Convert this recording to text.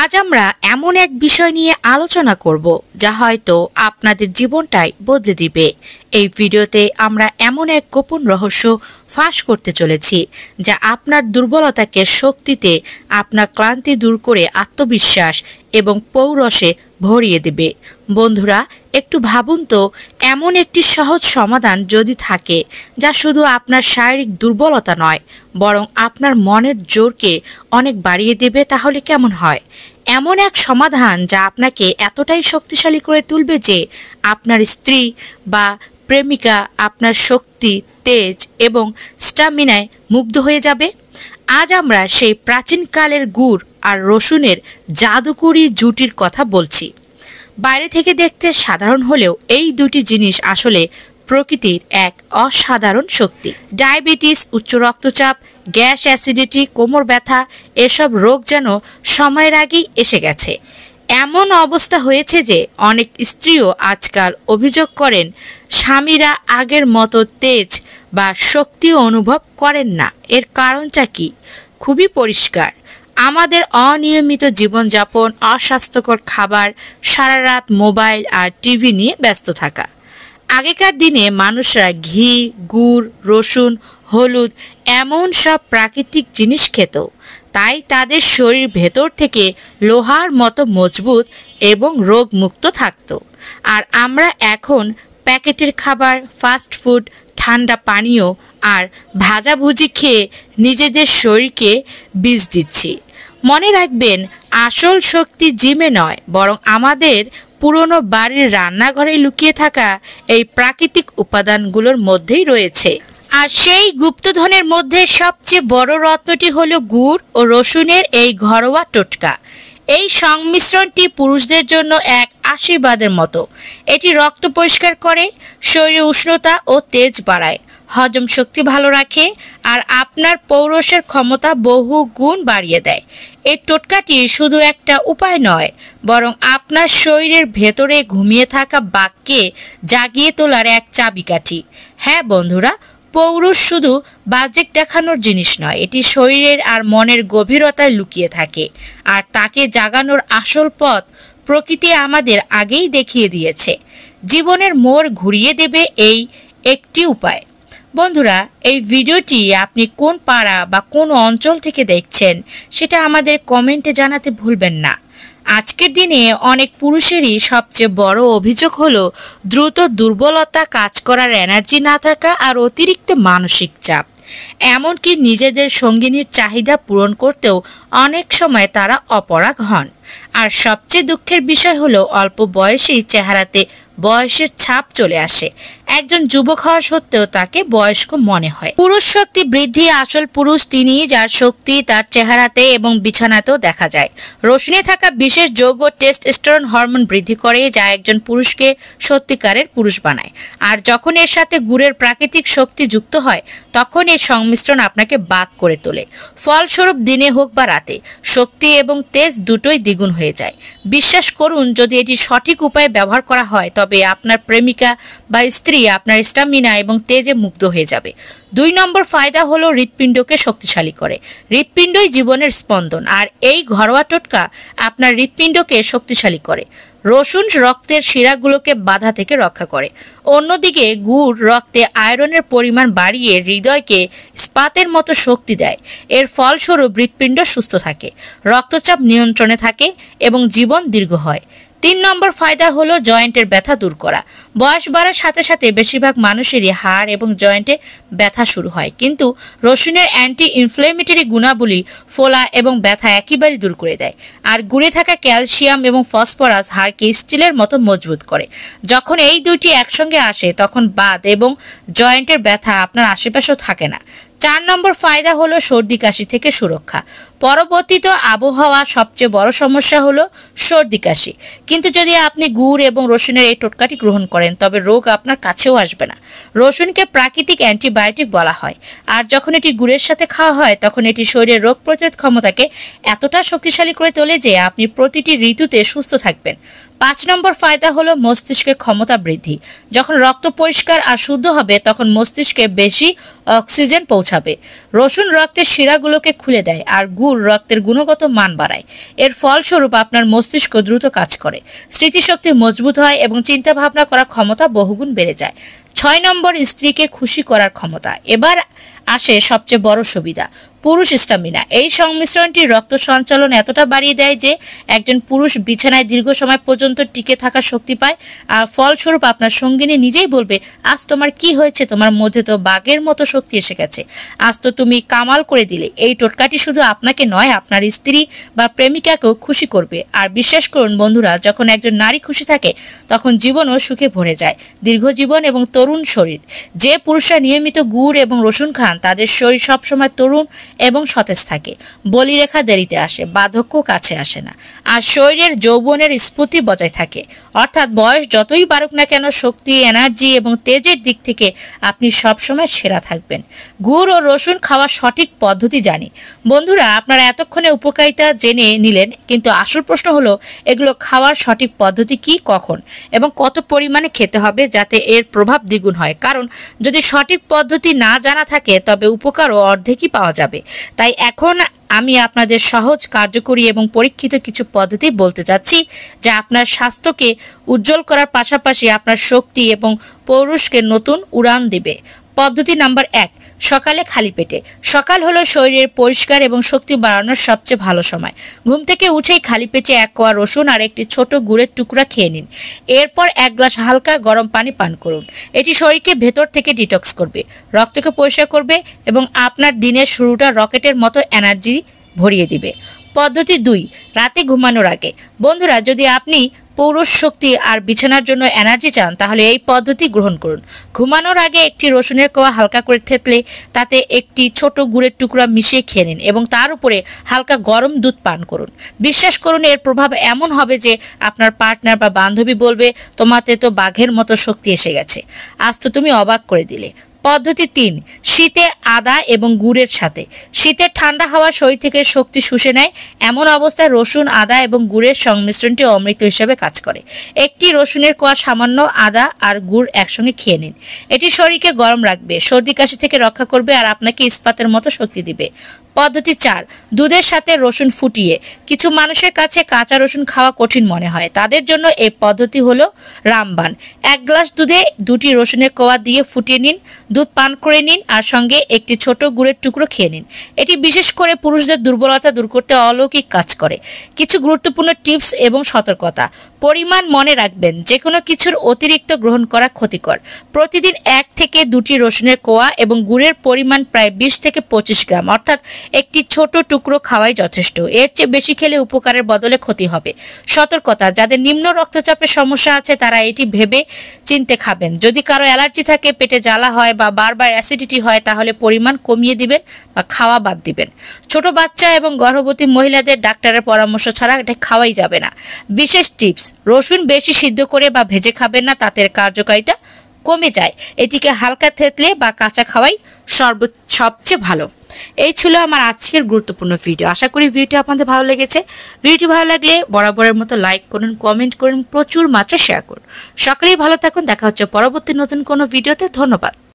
আজ আমরা এমন এক বিষয় নিয়ে আলোচনা করব যা হয়তো আপনাদের জীবনটাই বদলে দিবে। এই ভিডিওতে আমরা এমন এক গোপন রহস্য ফাঁস করতে চলেছি যা আপনার দুর্বলতাকে শক্তিতে, আপনার ক্লান্তি দূর করে আত্মবিশ্বাস এবং পৌরসে ভরিয়ে দেবে। বন্ধুরা, একটু ভাবুন তো, এমন একটি সহজ সমাধান যদি থাকে যা শুধু আপনার শারীরিক দুর্বলতা নয়, বরং আপনার মনের জোরকে অনেক বাড়িয়ে দেবে, তাহলে কেমন হয়? এমন এক সমাধান যা আপনাকে এতটাই শক্তিশালী করে তুলবে যে আপনার স্ত্রী বা প্রেমিকা আপনার শক্তি, তেজ এবং স্ট্যামিনায় মুগ্ধ হয়ে যাবে। আজ আমরা সেই প্রাচীনকালের গুড় আর রসুনের জাদুকরি জুটির কথা বলছি। বাইরে থেকে দেখতে সাধারণ হলেও এই দুটি জিনিস আসলে প্রকৃতির এক অসাধারণ শক্তি। ডায়াবেটিস, উচ্চ রক্তচাপ, গ্যাস, অ্যাসিডিটি, কোমর ব্যথা, এসব রোগ যেন সময়ের আগেই এসে গেছে। এমন অবস্থা হয়েছে যে অনেক স্ত্রীও আজকাল অভিযোগ করেন স্বামীরা আগের মতো তেজ বা শক্তি অনুভব করেন না। এর কারণটা কি? খুবই পরিষ্কার, আমাদের অনিয়মিত জীবনযাপন, অস্বাস্থ্যকর খাবার, সারা রাত মোবাইল আর টিভি নিয়ে ব্যস্ত থাকা। আগেকার দিনে মানুষরা ঘি, গুড়, রসুন, হলুদ এমন সব প্রাকৃতিক জিনিস খেত, তাই তাদের শরীর ভেতর থেকে লোহার মতো মজবুত এবং রোগমুক্ত থাকত। আর আমরা এখন প্যাকেটের খাবার, ফাস্ট ফুড, ঠান্ডা পানীয় আর ভাজাভুজি খেয়ে নিজেদের শরীরকে বিষ দিচ্ছি। মনে রাখবেন, আসল শক্তি জিমে নয়, বরং আমাদের পুরনো বাড়ির রান্নাঘরে লুকিয়ে থাকা এই প্রাকৃতিক উপাদানগুলোর মধ্যেই রয়েছে। আর সেই গুপ্তধনের মধ্যে সবচেয়ে বড় রত্নটি হলো গুড় ও রসুনের এই ঘরোয়া টোটকা। এই সংমিশ্রণটি পুরুষদের জন্য এক আশীর্বাদের মতো। এটি রক্ত পরিষ্কার করে, শরীরের উষ্ণতা ও তেজ বাড়ায়, হজম শক্তি ভালো রাখে আর আপনার পৌরসের ক্ষমতা বহু গুণ বাড়িয়ে দেয়। এই টোটকাটি শুধু একটা উপায় নয়, বরং আপনার শরীরের ভেতরে ঘুমিয়ে থাকা বাঘকে জাগিয়ে তোলার এক চাবিকাঠি। হ্যাঁ বন্ধুরা, পৌরুষ শুধু বাহ্যিক দেখানোর জিনিস নয়, এটি শরীরের আর মনের গভীরতায় লুকিয়ে থাকে। আর তাকে জাগানোর আসল পথ প্রকৃতি আমাদের আগেই দেখিয়ে দিয়েছে। জীবনের মোড় ঘুরিয়ে দেবে এই একটি উপায়। বন্ধুরা, এই ভিডিওটি আপনি কোন পাড়া বা কোন অঞ্চল থেকে দেখছেন সেটা আমাদের কমেন্টে জানাতে ভুলবেন না। আজকের দিনে অনেক পুরুষেরই সবচেয়ে বড় অভিযোগ হলো দ্রুত দুর্বলতা, কাজ করার এনার্জি না থাকা আর অতিরিক্ত মানসিক চাপ। এমনকি নিজেদের সঙ্গিনীর চাহিদা পূরণ করতেও অনেক সময় তারা অপরাগ হন। আর সবচেয়ে দুঃখের বিষয় হলো অল্প বয়সেই চেহারাতে বয়সের ছাপ চলে আসে। একজন যুবক হওয়া সত্ত্বেও তাকে বয়স্ক মনে হয়। পুরুষ শক্তি বৃদ্ধি, আসল পুরুষ তিনি যার শক্তি তার চেহারাতে এবং বিছানাতেও দেখা যায়। রসুনে থাকা বিশেষ যৌগ টেস্টোস্টেরন হরমোন বৃদ্ধি করে, যা একজন পুরুষকে সত্যিকারের পুরুষ বানায়। আর যখন এর সাথে গুড়ের প্রাকৃতিক শক্তি যুক্ত হয়, তখন এর সংমিশ্রণ আপনাকে বাক করে তোলে। ফলস্বরূপ দিনে হোক বা রাতে শক্তি এবং তেজ দুটোই দ্বিগুণ হয়ে যায়। বিশ্বাস করুন, যদি এটি সঠিক উপায়ে ব্যবহার করা হয় তবে আপনার প্রেমিকা বা স্ত্রী আপনার স্ট্যামিনা এবং তেজে মুগ্ধ হয়ে যাবে। 2 নম্বর ফায়দা হলো হৃৎপিণ্ডকে শক্তিশালী করে। হৃৎপিণ্ডই জীবনের স্পন্দন, আর এই ঘরোয়া টোটকা আপনার হৃৎপিণ্ডকে শক্তিশালী করে। রসুন রক্তের শিরাগুলোকে বাধা থেকে রক্ষা করে। অন্যদিকে গুড় রক্তে আয়রনের পরিমাণ বাড়িয়ে হৃদয়কে ইস্পাতের মতো শক্তি দেয়। এর ফলস্বরূপ হৃৎপিণ্ড সুস্থ থাকে, রক্তচাপ নিয়ন্ত্রণে থাকে এবং জীবন দীর্ঘ হয়। 3 নম্বর ফায়দা হলো জয়েন্টের ব্যথা দূর করা। বয়স বাড়ার সাথে সাথে বেশিরভাগ মানুষেরই হাড় এবং জয়েন্টে ব্যথা শুরু হয়, কিন্তু রসুনের অ্যান্টি ইনফ্লেমেটরি গুণাবলী ফোলা এবং ব্যথা একেবারে দূর করে দেয়। আর গুড়ে থাকা ক্যালসিয়াম এবং ফসফরাস হাড়কে স্টিলের মতো মজবুত করে। যখন এই দুটি একসঙ্গে আসে, তখন বাত এবং জয়েন্টের ব্যথা আপনার আশেপাশেও থাকে না। 4 নম্বর ফায়দা হলো সর্দি কাশি থেকে সুরক্ষা। পরবর্তীত আবহাওয়া সবচেয়ে বড় সমস্যা হলো সর্দি কাশি, কিন্তু যদি আপনি গুড় এবং রসুনের এই টোটকাটি গ্রহণ করেন তবে রোগ আপনার কাছেও আসবে না। রসুনকে প্রাকৃতিক অ্যান্টিবায়োটিক বলা হয়, আর যখন এটি গুড়ের সাথে খাওয়া হয় তখন এটি শরীরের রোগ প্রতিরোধ ক্ষমতাকে এতটা শক্তিশালী করে তোলে যে আপনি প্রতিটি ঋতুতে সুস্থ থাকবেন। 5 নম্বর ফায়দা হলো মস্তিষ্কের ক্ষমতা বৃদ্ধি। যখন রক্ত পরিষ্কার আর শুদ্ধ হবে তখন মস্তিষ্কে বেশি অক্সিজেন পৌঁছাবে। পৌঁছাবে। রসুন রক্তের শিরাগুলোকে খুলে দেয় আর গুড় রক্তের গুণগত মান বাড়ায়। এর ফলস্বরূপ আপনার মস্তিষ্ক দ্রুত কাজ করে, স্মৃতিশক্তি মজবুত হয় এবং চিন্তা ভাবনা করার ক্ষমতা বহুগুণ বেড়ে যায়। 6 নম্বর, স্ত্রীকে খুশি করার ক্ষমতা। এবার আসে সবচেয়ে বড় সুবিধা, পুরুষ স্টামিনা। এই সংমিশ্রণটি রক্ত সঞ্চালন এতটা বাড়িয়ে দেয় যে একজন পুরুষ বিছানায় দীর্ঘ সময় পর্যন্ত টিকে থাকার শক্তি পায়। আর ফলস্বরূপ আপনার সঙ্গিনী নিজেই বলবে, আজ তোমার কি হয়েছে, তোমার মধ্যে তো বাঘের মতো শক্তি এসে গেছে, আজ তো তুমি কামাল করে দিলে। এই টোটকাটি শুধু আপনাকে নয়, আপনার স্ত্রী বা প্রেমিকাকেও খুশি করবে। আর বিশ্বাস করুন বন্ধুরা, যখন একজন নারী খুশি থাকে তখন জীবনও সুখে ভরে যায়। দীর্ঘ জীবন এবং তরুণ শরীর। যে পুরুষরা নিয়মিত গুড় এবং রসুন খান তাদের শরীর সবসময় তরুণ এবং সতেজ থাকে। বলিরেখা দেরিতে আসে, বার্ধক্য কাছে আসে না। আর শরীরের যৌবনের স্ফূর্তি বজায় থাকে। অর্থাৎ বয়স যতই বাড়ুক না কেন, শক্তি, এনার্জি এবং তেজের দিক থেকে আপনি সবসময় সেরা থাকবেন। গুড় ও রসুন খাওয়ার সঠিক পদ্ধতি জানি। বন্ধুরা, আপনারা এতক্ষণে উপকারিতা জেনে নিলেন, কিন্তু আসল প্রশ্ন হলো এগুলো খাওয়ার সঠিক পদ্ধতি কি, কখন এবং কত পরিমাণে খেতে হবে যাতে এর প্রভাব দ্বিগুণ হয়। কারণ যদি সঠিক পদ্ধতি না জানা থাকে তবে উপকারও অর্ধেকই পাওয়া যাবে। তাই এখন আমি আপনাদের সহজ, কার্যকরী এবং পরীক্ষিত কিছু পদ্ধতি বলতে যাচ্ছি যা আপনার স্বাস্থ্যকে উজ্জ্বল করার পাশাপাশি আপনার শক্তি এবং পৌরুষকে নতুন উড়ান দেবে। পদ্ধতি নাম্বার 1, সকালে খালি পেটে। সকাল হলো শরীরের পরিষ্কার এবং শক্তি বাড়ানোর সবচেয়ে ভালো সময়। ঘুম থেকে উঠেই খালি পেটে 1 কোয়া রসুন আর একটি ছোট গুড়ের টুকরা খেয়ে নিন। এরপর 1 গ্লাস হালকা গরম পানি পান করুন। এটি শরীরকে ভেতর থেকে ডিটক্স করবে, রক্তকে পরিষ্কার করবে এবং আপনার দিনের শুরুটা রকেটের মতো এনার্জি ভরিয়ে দিবে। পদ্ধতি 2, রাতে ঘুমানোর আগে। বন্ধুরা, যদি আপনি পৌরুষ শক্তি আর বিছানার জন্য এনার্জি চান তাহলে এই পদ্ধতি গ্রহণ করুন। ঘুমানোর আগে একটি রসুনের কোয়া হালকা করে থেতলে তাতে একটি ছোট গুড়ের টুকরা মিশিয়ে খেয়ে নিন এবং তার উপরে হালকা গরম দুধ পান করুন। বিশ্বাস করুন, এর প্রভাব এমন হবে যে আপনার পার্টনার বা বান্ধবী বলবে, তোমাতে তো বাঘের মতো শক্তি এসে গেছে, আজ তো তুমি অবাক করে দিলে। পদ্ধতি 3, শীতে আদা এবং গুড়ের সাথে। শীতের ঠান্ডা হাওয়া শরীর থেকে শক্তি শুষে নেয়। এমন অবস্থায় রসুন, আদা এবং গুড়ের সংমিশ্রণটি অমৃত হিসেবে কাজ করে। একটি রসুনের কোয়া, সামান্য আদা আর গুড় একসঙ্গে খেয়ে নিন। এটি শরীরকে গরম রাখবে, সর্দি কাশি থেকে রক্ষা করবে আর আপনাকে ইস্পাতের মতো শক্তি দিবে। পদ্ধতি 4, দুধের সাথে রসুন ফুটিয়ে। কিছু মানুষের কাছে কাঁচা রসুন খাওয়া কঠিন মনে হয়, তাদের জন্য এই পদ্ধতি হলো রামবান। 1 গ্লাস দুধে 2টি রসুনের কোয়া দিয়ে ফুটিয়ে নিন, দুধ পান করে নিন আর সঙ্গে একটি ছোট গুড়ের টুকরো খেয়ে নিন। এটি বিশেষ করে পুরুষদের দুর্বলতা দূর করতে অলৌকিক কাজ করে। কিছু গুরুত্বপূর্ণ টিপস এবং সতর্কতা। পরিমাণ মনে রাখবেন, যে কোনো কিছুর অতিরিক্ত গ্রহণ করা ক্ষতিকর। প্রতিদিন 1 থেকে 2টি রসুনের কোয়া এবং গুড়ের পরিমাণ প্রায় 20 থেকে 25 গ্রাম, অর্থাৎ একটি ছোট টুকরো খাওয়াই যথেষ্ট। এর চেয়ে বেশি খেলে উপকারের বদলে ক্ষতি হবে। সতর্কতা, যাদের নিম্ন রক্তচাপের সমস্যা আছে তারা এটি ভেবে চিনতে খাবেন। যদি কারো অ্যালার্জি থাকে, পেটে জ্বালা হয় বা বারবার অ্যাসিডিটি হয় তাহলে পরিমাণ কমিয়ে দিবেন বা খাওয়া বাদ দিবেন। ছোট বাচ্চা এবং গর্ভবতী মহিলাদের ডাক্তারের পরামর্শ ছাড়া এটা খাওয়াই যাবে না। বিশেষ টিপস, রসুন বেশি সিদ্ধ করে বা ভেজে খাবেন না, তাতে কার্যকারিতা কমে যায়। এটিকে হালকা থেতলে বা কাঁচা খাওয়াই সবচেয়ে ভালো। এই ছিল আমার আজকের গুরুত্বপূর্ণ ভিডিও। আশা করি ভিডিওটি আপনাদের ভালো লেগেছে। ভিডিওটি ভালো লাগলে বরাবরের মতো লাইক করুন, কমেন্ট করুন, প্রচুর মাত্রায় শেয়ার করুন। সকলেই ভালো থাকুন। দেখা হচ্ছে পরবর্তী নতুন কোনো ভিডিওতে। ধন্যবাদ।